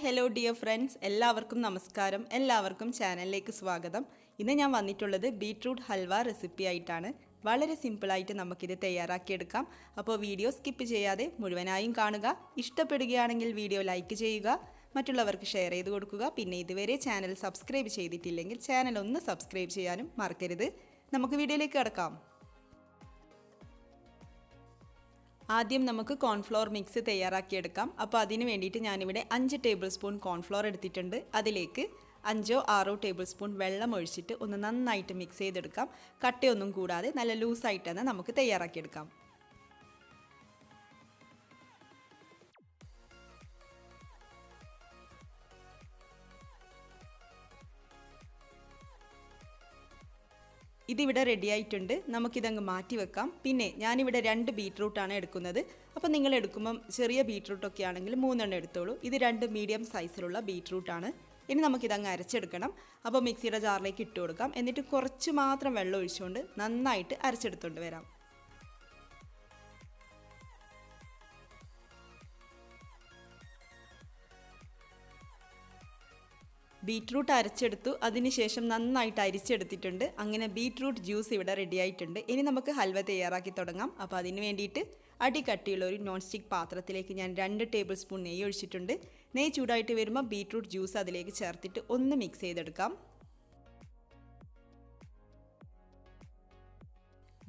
hello dear friends. എല്ലാവർക്കും നമസ്കാരം. എല്ലാവർക്കും ചാനലിലേക്ക് സ്വാഗതം. ഇന്ന് ഞാൻ വന്നിട്ടുള്ളത് ബീറ്റ്റൂട്ട് ഹൽവ റെസിപ്പി ആയിട്ടാണ്. വളരെ സിമ്പിൾ ആയിട്ട് നമുക്കിത് തയ്യാറാക്കി എടുക്കാം. അപ്പോൾ വീഡിയോ സ്കിപ്പ് ചെയ്യാതെ മുഴുവനായും കാണുക. ഇഷ്ടപ്പെടുകയാണെങ്കിൽ വീഡിയോ ലൈക്ക് ചെയ്യുക, മറ്റുള്ളവർക്ക് ഷെയർ ചെയ്ത് കൊടുക്കുക. പിന്നെ ഇതുവരെ ചാനൽ സബ്സ്ക്രൈബ് ചെയ്തിട്ടില്ലെങ്കിൽ ചാനൽ ഒന്ന് സബ്സ്ക്രൈബ് ചെയ്യാനും മറക്കരുത്. നമുക്ക് വീഡിയോയിലേക്ക് കടക്കാം. ആദ്യം നമുക്ക് കോൺഫ്ലോർ മിക്സ് തയ്യാറാക്കിയെടുക്കാം. അപ്പോൾ അതിന് വേണ്ടിയിട്ട് ഞാനിവിടെ 5 ടേബിൾ സ്പൂൺ കോൺഫ്ലോർ എടുത്തിട്ടുണ്ട്. അതിലേക്ക് 5-6 ടേബിൾ സ്പൂൺ വെള്ളം ഒഴിച്ചിട്ട് ഒന്ന് നന്നായിട്ട് മിക്സ് ചെയ്തെടുക്കാം. കട്ടയൊന്നും കൂടാതെ നല്ല ലൂസായിട്ട് തന്നെ നമുക്ക് തയ്യാറാക്കിയെടുക്കാം. ഇതിവിടെ റെഡി ആയിട്ടുണ്ട്. നമുക്കിതങ്ങ് മാറ്റി വെക്കാം. പിന്നെ ഞാനിവിടെ 2 ബീറ്റ്റൂട്ടാണ് എടുക്കുന്നത്. അപ്പോൾ നിങ്ങൾ എടുക്കുമ്പം ചെറിയ ബീറ്റ്റൂട്ടൊക്കെ ആണെങ്കിൽ 3 എണ്ണം എടുത്തോളൂ. ഇത് 2 മീഡിയം സൈസിലുള്ള ബീറ്റ്റൂട്ടാണ്. ഇനി നമുക്കിതങ്ങ് അരച്ചെടുക്കണം. അപ്പോൾ മിക്സിയുടെ ജാറിലേക്ക് ഇട്ട് കൊടുക്കാം. എന്നിട്ട് കുറച്ച് മാത്രം വെള്ളം ഒഴിച്ചുകൊണ്ട് നന്നായിട്ട് അരച്ചെടുത്തുകൊണ്ട് വരാം. ബീറ്റ്റൂട്ട് അരച്ചെടുത്തു. അതിനുശേഷം നന്നായിട്ട് അരിച്ചെടുത്തിട്ടുണ്ട്. അങ്ങനെ ബീറ്റ്റൂട്ട് ജ്യൂസ് ഇവിടെ റെഡി ആയിട്ടുണ്ട്. ഇനി നമുക്ക് ഹൽവ തയ്യാറാക്കി തുടങ്ങാം. അപ്പോൾ അതിന് വേണ്ടിയിട്ട് അടികട്ടിയുള്ള ഒരു നോൺ സ്റ്റിക്ക് പാത്രത്തിലേക്ക് ഞാൻ 2 ടേബിൾ സ്പൂൺ നെയ്യ് ഒഴിച്ചിട്ടുണ്ട്. നെയ്യ് ചൂടായിട്ട് വരുമ്പോൾ ബീറ്റ്റൂട്ട് ജ്യൂസ് അതിലേക്ക് ചേർത്തിട്ട് ഒന്ന് മിക്സ് ചെയ്തെടുക്കാം.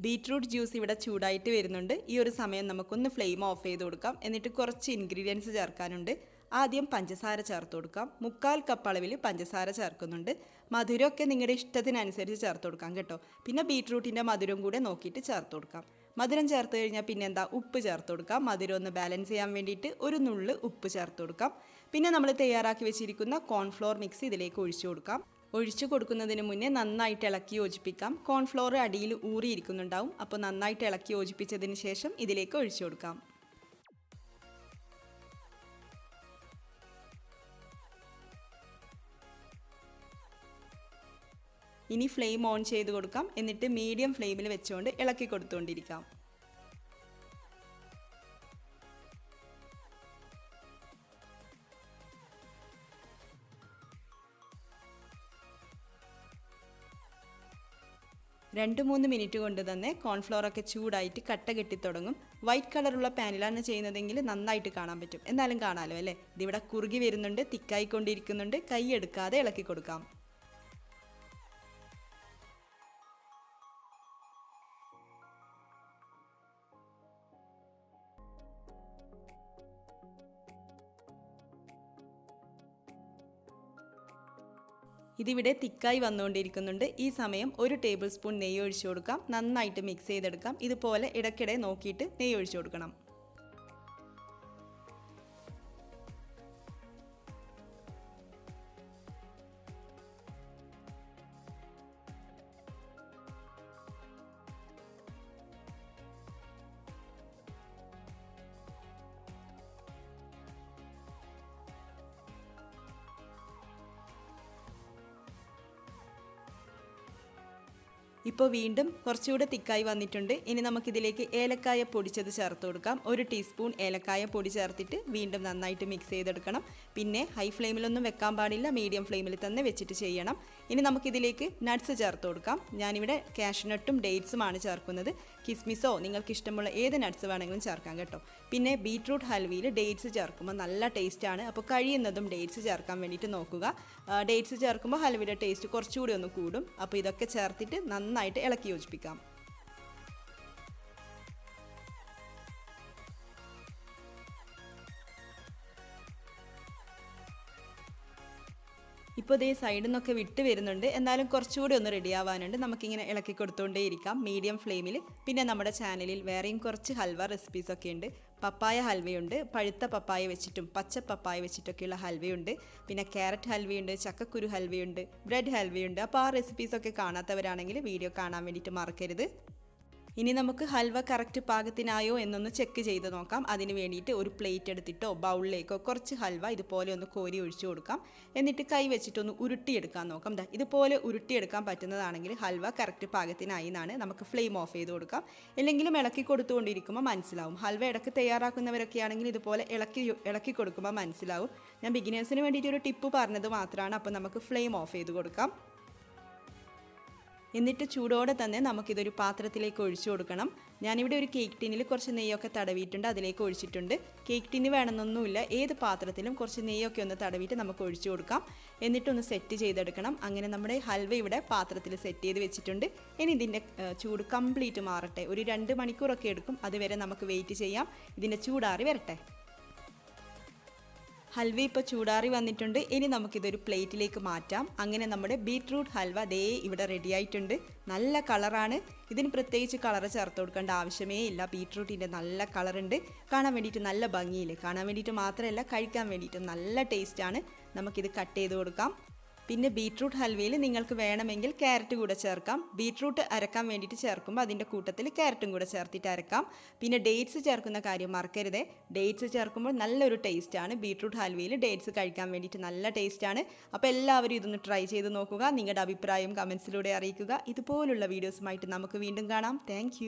ബീറ്റ്റൂട്ട് ജ്യൂസ് ഇവിടെ ചൂടായിട്ട് വരുന്നുണ്ട്. ഈ ഒരു സമയം നമുക്കൊന്ന് ഫ്ലെയിം ഓഫ് ചെയ്ത് കൊടുക്കാം. എന്നിട്ട് കുറച്ച് ഇൻഗ്രീഡിയൻസ് ചേർക്കാനുണ്ട്. ആദ്യം പഞ്ചസാര ചേർത്ത് കൊടുക്കാം. 1/4 കപ്പ് അളവിൽ പഞ്ചസാര ചേർക്കുന്നുണ്ട്. മധുരമൊക്കെ നിങ്ങളുടെ ഇഷ്ടത്തിനനുസരിച്ച് ചേർത്ത് കൊടുക്കാം കേട്ടോ. പിന്നെ ബീറ്റ്റൂട്ടിൻ്റെ മധുരം കൂടെ നോക്കിയിട്ട് ചേർത്ത് കൊടുക്കാം. മധുരം ചേർത്ത് കഴിഞ്ഞാൽ പിന്നെ ഉപ്പ് ചേർത്ത് കൊടുക്കാം. മധുരം ഒന്ന് ബാലൻസ് ചെയ്യാൻ വേണ്ടിയിട്ട് ഒരു നുള്ള് ഉപ്പ് ചേർത്ത് കൊടുക്കാം. പിന്നെ നമ്മൾ തയ്യാറാക്കി വെച്ചിരിക്കുന്ന കോൺഫ്ലോർ മിക്സ് ഇതിലേക്ക് ഒഴിച്ചു കൊടുക്കാം. ഒഴിച്ചു കൊടുക്കുന്നതിന് മുന്നേ നന്നായിട്ട് ഇളക്കി യോജിപ്പിക്കാം. കോൺഫ്ലോർ അടിയിൽ ഊറിയിരിക്കുന്നുണ്ടാവും. അപ്പോൾ നന്നായിട്ട് ഇളക്കി യോജിപ്പിച്ചതിന് ശേഷം ഇതിലേക്ക് ഒഴിച്ചു കൊടുക്കാം. ഇനി ഫ്ലെയിം ഓൺ ചെയ്ത് കൊടുക്കാം. എന്നിട്ട് മീഡിയം ഫ്ലെയിമിൽ വെച്ചുകൊണ്ട് ഇളക്കി കൊടുത്തുകൊണ്ടിരിക്കാം. രണ്ട് 3 മിനിറ്റ് കൊണ്ട് തന്നെ കോൺഫ്ലോറൊക്കെ ചൂടായിട്ട് കട്ട കെട്ടി തുടങ്ങും. വൈറ്റ് കളറുള്ള പാനിലാണ് ചെയ്യുന്നതെങ്കിൽ നന്നായിട്ട് കാണാൻ പറ്റും. എന്നാലും കാണാമല്ലോ അല്ലേ. ഇതിവിടെ കുറുകി വരുന്നുണ്ട്, തിക്കായിക്കൊണ്ടിരിക്കുന്നുണ്ട്. കൈ എടുക്കാതെ ഇളക്കി കൊടുക്കാം. ഇതിവിടെ തിക്കായി വന്നുകൊണ്ടിരിക്കുന്നുണ്ട്. ഈ സമയം 1 ടേബിൾ സ്പൂൺ നെയ്യ് ഒഴിച്ചു കൊടുക്കാം. നന്നായിട്ട് മിക്സ് ചെയ്തെടുക്കാം. ഇതുപോലെ ഇടയ്ക്കിടെ നോക്കിയിട്ട് നെയ്യ് ഒഴിച്ചു കൊടുക്കണം. ഇപ്പോൾ വീണ്ടും കുറച്ചുകൂടെ തിക്കായി വന്നിട്ടുണ്ട്. ഇനി നമുക്കിതിലേക്ക് ഏലക്കായ പൊടിച്ചത് ചേർത്ത് കൊടുക്കാം. 1 ടീസ്പൂൺ ഏലക്കായ പൊടി ചേർത്തിട്ട് വീണ്ടും നന്നായിട്ട് മിക്സ് ചെയ്തെടുക്കണം. പിന്നെ ഹൈ ഫ്ലെയിമിലൊന്നും വെക്കാൻ പാടില്ല, മീഡിയം ഫ്ലെയിമിൽ തന്നെ വെച്ചിട്ട് ചെയ്യണം. ഇനി നമുക്കിതിലേക്ക് നട്ട്സ് ചേർത്ത് കൊടുക്കാം. ഞാനിവിടെ കാഷ്നട്ടും ഡേറ്റ്സുമാണ് ചേർക്കുന്നത്. കിസ്മിസോ നിങ്ങൾക്ക് ഇഷ്ടമുള്ള ഏത് നട്ട്സ് വേണമെങ്കിലും ചേർക്കാം കേട്ടോ. പിന്നെ ബീറ്റ്റൂട്ട് ഹൽവയിൽ ഡേറ്റ്സ് ചേർക്കുമ്പോൾ നല്ല ടേസ്റ്റാണ്. അപ്പോൾ കഴിയുന്നതും ഡേറ്റ്സ് ചേർക്കാൻ വേണ്ടിയിട്ട് നോക്കുക. ഡേറ്റ്സ് ചേർക്കുമ്പോൾ ഹൽവയുടെ ടേസ്റ്റ് കുറച്ചുകൂടി ഒന്ന് കൂടും. അപ്പോൾ ഇതൊക്കെ ചേർത്തിട്ട് നന്നായിട്ട് ഇളക്കി യോജിപ്പിക്കാം. ഇപ്പോൾ ഇതേ സൈഡിൽ നിന്നൊക്കെ വിട്ട് വരുന്നുണ്ട്. എന്നാലും കുറച്ചുകൂടി ഒന്ന് റെഡി ആവാനുണ്ട്. നമുക്കിങ്ങനെ ഇളക്കി കൊടുത്തുകൊണ്ടേയിരിക്കാം മീഡിയം ഫ്ലെയിമിൽ. പിന്നെ നമ്മുടെ ചാനലിൽ വേറെയും കുറച്ച് ഹൽവ റെസിപ്പീസൊക്കെ ഉണ്ട്. പപ്പായ ഹൽവയുണ്ട്, പഴുത്ത പപ്പായ വെച്ചിട്ടും പച്ച പപ്പായ വെച്ചിട്ടൊക്കെയുള്ള ഹൽവയുണ്ട്. പിന്നെ ക്യാരറ്റ് ഹൽവയുണ്ട്, ചക്കക്കുരു ഹൽവയുണ്ട്, ബ്രെഡ് ഹൽവയുണ്ട്. അപ്പോൾ ആ റെസിപ്പീസൊക്കെ കാണാത്തവരാണെങ്കിൽ വീഡിയോ കാണാൻ വേണ്ടിയിട്ട് മറക്കരുത്. ഇനി നമുക്ക് ഹൽവ കറക്റ്റ് പാകത്തിനായോ എന്നൊന്ന് ചെക്ക് ചെയ്ത് നോക്കാം. അതിന് വേണ്ടിയിട്ട് ഒരു പ്ലേറ്റ് എടുത്തിട്ടോ ബൗളിലേക്കോ കുറച്ച് ഹൽവ ഇതുപോലെ ഒന്ന് കോരി ഒഴിച്ചു കൊടുക്കാം. എന്നിട്ട് കൈ വെച്ചിട്ടൊന്ന് ഉരുട്ടിയെടുക്കാൻ നോക്കാം. ഇതുപോലെ ഉരുട്ടിയെടുക്കാൻ പറ്റുന്നതാണെങ്കിൽ ഹൽവ കറക്റ്റ് പാകത്തിനായി എന്നാണ്. നമുക്ക് ഫ്ലെയിം ഓഫ് ചെയ്ത് കൊടുക്കാം. എല്ലെങ്കിലും ഇളക്കി കൊടുത്തുകൊണ്ടിരിക്കുമ്പോൾ മനസ്സിലാവും. ഹൽവ ഇടയ്ക്ക് തയ്യാറാക്കുന്നവരൊക്കെ ആണെങ്കിൽ ഇതുപോലെ ഇളക്കി കൊടുക്കുമ്പോൾ മനസ്സിലാവും. ഞാൻ ബിഗിനേഴ്സിന് വേണ്ടിയിട്ട് ഒരു ടിപ്പ് പറഞ്ഞത് മാത്രമാണ്. അപ്പോൾ നമുക്ക് ഫ്ലെയിം ഓഫ് ചെയ്ത് കൊടുക്കാം. എന്നിട്ട് ചൂടോടെ തന്നെ നമുക്കിതൊരു പാത്രത്തിലേക്ക് ഒഴിച്ചു കൊടുക്കണം. ഞാനിവിടെ ഒരു കേക്ക് ടിന്നിൽ കുറച്ച് നെയ്യൊക്കെ തടവിയിട്ടുണ്ട്, അതിലേക്ക് ഒഴിച്ചിട്ടുണ്ട്. കേക്ക് ടിന്ന് വേണമെന്നൊന്നുമില്ല, ഏത് പാത്രത്തിലും കുറച്ച് നെയ്യൊക്കെ ഒന്ന് തടവിയിട്ട് നമുക്ക് ഒഴിച്ചു കൊടുക്കാം. എന്നിട്ടൊന്ന് സെറ്റ് ചെയ്തെടുക്കണം. അങ്ങനെ നമ്മുടെ ഹൽവ ഇവിടെ പാത്രത്തിൽ സെറ്റ് ചെയ്ത് വെച്ചിട്ടുണ്ട്. ഇനി ഇതിൻ്റെ ചൂട് കംപ്ലീറ്റ് മാറട്ടെ. ഒരു 2 മണിക്കൂറൊക്കെ എടുക്കും. അതുവരെ നമുക്ക് വെയിറ്റ് ചെയ്യാം. ഇതിൻ്റെ ചൂടാറി വരട്ടെ. ഹൽവ ഇപ്പോൾ ചൂടാറി വന്നിട്ടുണ്ട്. ഇനി നമുക്കിതൊരു പ്ലേറ്റിലേക്ക് മാറ്റാം. അങ്ങനെ നമ്മുടെ ബീറ്റ്റൂട്ട് ഹൽവ ദേ ഇവിടെ റെഡി ആയിട്ടുണ്ട്. നല്ല കളറാണ്. ഇതിന് പ്രത്യേകിച്ച് കളർ ചേർത്ത് കൊടുക്കേണ്ട ആവശ്യമേ ഇല്ല. ബീറ്റ്റൂട്ടിൻ്റെ നല്ല കളറുണ്ട്. കാണാൻ വേണ്ടിയിട്ട് നല്ല ഭംഗിയില്ലേ. കാണാൻ വേണ്ടിയിട്ട് മാത്രമല്ല, കഴിക്കാൻ വേണ്ടിയിട്ട് നല്ല ടേസ്റ്റാണ്. നമുക്കിത് കട്ട് ചെയ്ത് കൊടുക്കാം. പിന്നെ ബീറ്റ്റൂട്ട് ഹൽവയിൽ നിങ്ങൾക്ക് വേണമെങ്കിൽ ക്യാരറ്റ് കൂടെ ചേർക്കാം. ബീറ്റ്റൂട്ട് അരക്കാൻ വേണ്ടിയിട്ട് ചേർക്കുമ്പോൾ അതിൻ്റെ കൂട്ടത്തിൽ ക്യാരറ്റും കൂടെ ചേർത്തിട്ട് അരക്കാം. പിന്നെ ഡേറ്റ്സ് ചേർക്കുന്ന കാര്യം മറക്കരുത്. ഡേറ്റ്സ് ചേർക്കുമ്പോൾ നല്ലൊരു ടേസ്റ്റാണ്. ബീറ്റ്റൂട്ട് ഹൽവയിൽ ഡേറ്റ്സ് കഴിക്കാൻ വേണ്ടിയിട്ട് നല്ല ടേസ്റ്റാണ്. അപ്പോൾ എല്ലാവരും ഇതൊന്ന് ട്രൈ ചെയ്ത് നോക്കുക. നിങ്ങളുടെ അഭിപ്രായം കമൻസിലൂടെ അറിയിക്കുക. ഇതുപോലുള്ള വീഡിയോസുമായിട്ട് നമുക്ക് വീണ്ടും കാണാം. താങ്ക്